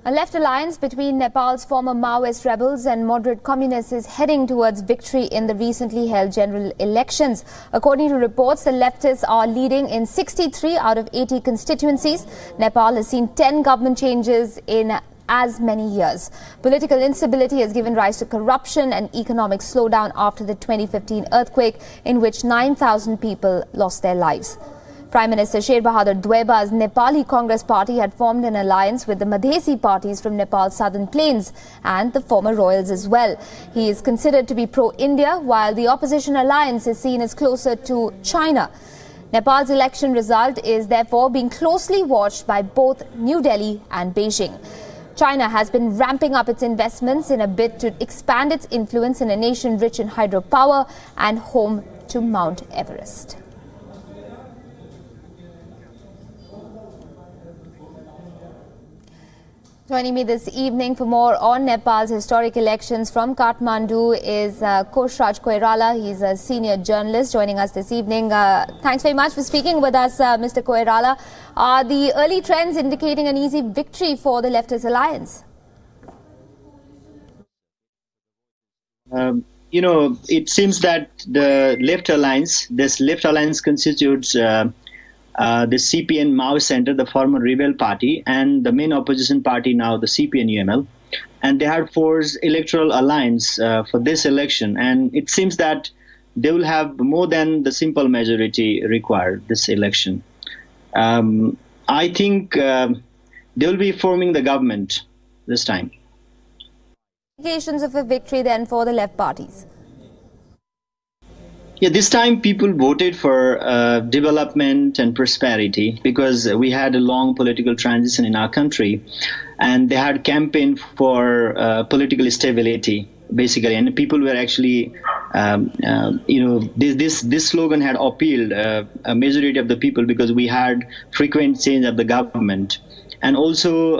A left alliance between Nepal's former Maoist rebels and moderate communists is heading towards victory in the recently held general elections. According to reports, the leftists are leading in 63 out of 80 constituencies. Nepal has seen 10 government changes in as many years. Political instability has given rise to corruption and economic slowdown after the 2015 earthquake, in which 9,000 people lost their lives. Prime Minister Sher Bahadur Deuba's Nepali Congress Party had formed an alliance with the Madhesi parties from Nepal's southern plains and the former royals as well. He is considered to be pro-India, while the opposition alliance is seen as closer to China. Nepal's election result is therefore being closely watched by both New Delhi and Beijing. China has been ramping up its investments in a bid to expand its influence in a nation rich in hydropower and home to Mount Everest. Joining me this evening for more on Nepal's historic elections from Kathmandu is Koshraj Koirala. He's a senior journalist joining us this evening. Thanks very much for speaking with us, Mr. Koirala. Are the early trends indicating an easy victory for the Leftist alliance? It seems that the this left alliance constitutes the CPN Maoist Center, the former rebel party, and the main opposition party now, the CPN-UML. And they had forged electoral alliance for this election. And it seems that they will have more than the simple majority required this election. I think they will be forming the government this time. Indications of a victory then for the left parties? Yeah, this time people voted for development and prosperity because we had a long political transition in our country, and they had campaigned for political stability, basically. And people were actually, this slogan had appealed a majority of the people because we had frequent change of the government. And also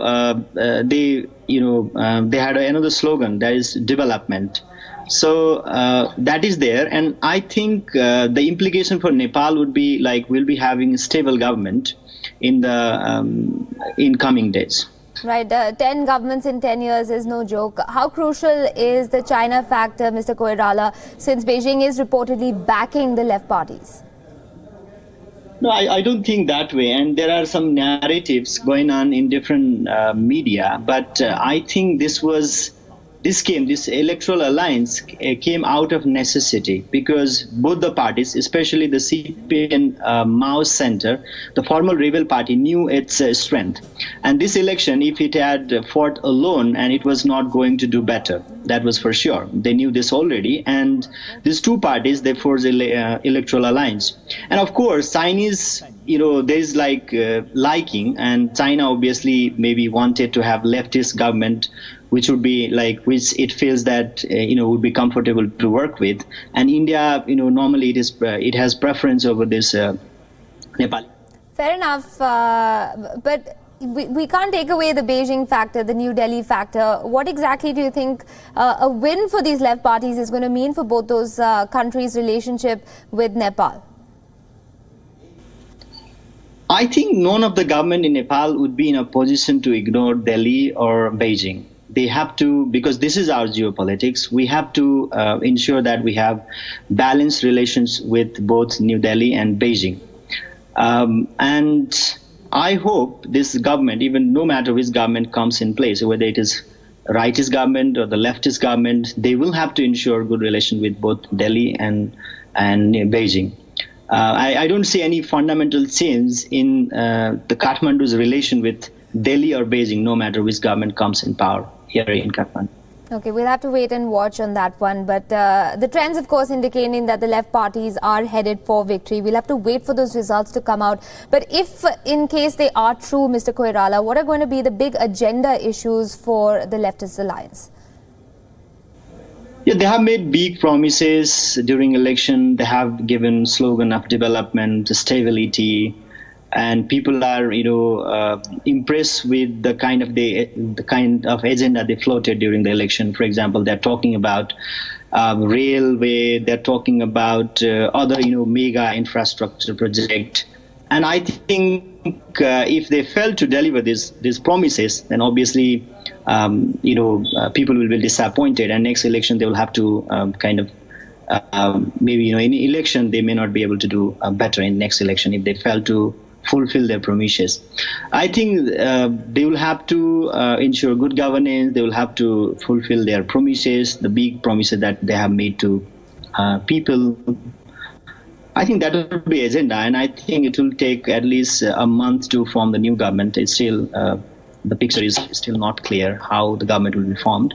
they had another slogan, that is development. So that is there, and I think the implication for Nepal would be like we'll be having a stable government in the coming days. Right, 10 governments in 10 years is no joke. How crucial is the China factor, Mr. Koirala, since Beijing is reportedly backing the left parties? No, I don't think that way, and there are some narratives going on in different media, but I think this electoral alliance came out of necessity because both the parties, especially the CPN Maoist Center, the former rebel party, knew its strength. And this election, if it had fought alone, and it was not going to do better, that was for sure. They knew this already. And these two parties, they forged electoral alliance. And of course, Chinese, there's liking, and China obviously maybe wanted to have leftist government, which would be which it feels that would be comfortable to work with, and India, normally it has preference over this Nepal. Fair enough, but we can't take away the Beijing factor, the New Delhi factor. What exactly do you think a win for these left parties is going to mean for both those countries' relationship with Nepal? I think none of the government in Nepal would be in a position to ignore Delhi or Beijing. They have to, because this is our geopolitics, we have to ensure that we have balanced relations with both New Delhi and Beijing. And I hope this government, even no matter which government comes in place, whether it is rightist government or the leftist government, they will have to ensure good relation with both Delhi and Beijing. I don't see any fundamental change in the Kathmandu's relation with Delhi or Beijing, no matter which government comes in power here in Kathmandu. Okay, we'll have to wait and watch on that one. But the trends, of course, indicating that the left parties are headed for victory. We'll have to wait for those results to come out. But if, in case they are true, Mr. Koirala, what are going to be the big agenda issues for the Leftist alliance? Yeah, they have made big promises during election. They have given slogan of development, stability, and people are, impressed with the kind of agenda they floated during the election. For example, they're talking about railway. They're talking about other, mega infrastructure project. And I think if they fail to deliver these promises, then obviously, people will be disappointed. And next election, they will have to maybe, in election, they may not be able to do better in next election if they fail to fulfill their promises. I think they will have to ensure good governance. They will have to fulfill their promises, the big promises that they have made to people. I think that will be agenda, and I think it will take at least a month to form the new government. It's still the picture is still not clear how the government will be formed.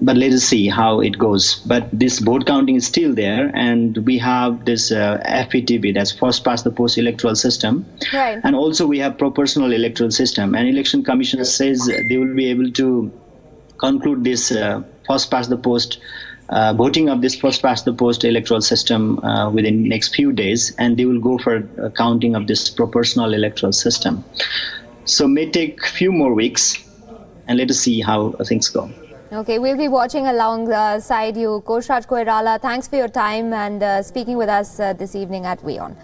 But let us see how it goes. But this vote counting is still there, and we have this FPTB, that's first past the post electoral system. Right. And also we have proportional electoral system. And Election Commission says they will be able to conclude this first past the post voting of this first past the post electoral system within next few days, and they will go for counting of this proportional electoral system. So may take few more weeks, and let us see how things go. Okay, we'll be watching alongside you. Koshraj Koirala, thanks for your time and speaking with us this evening at WION.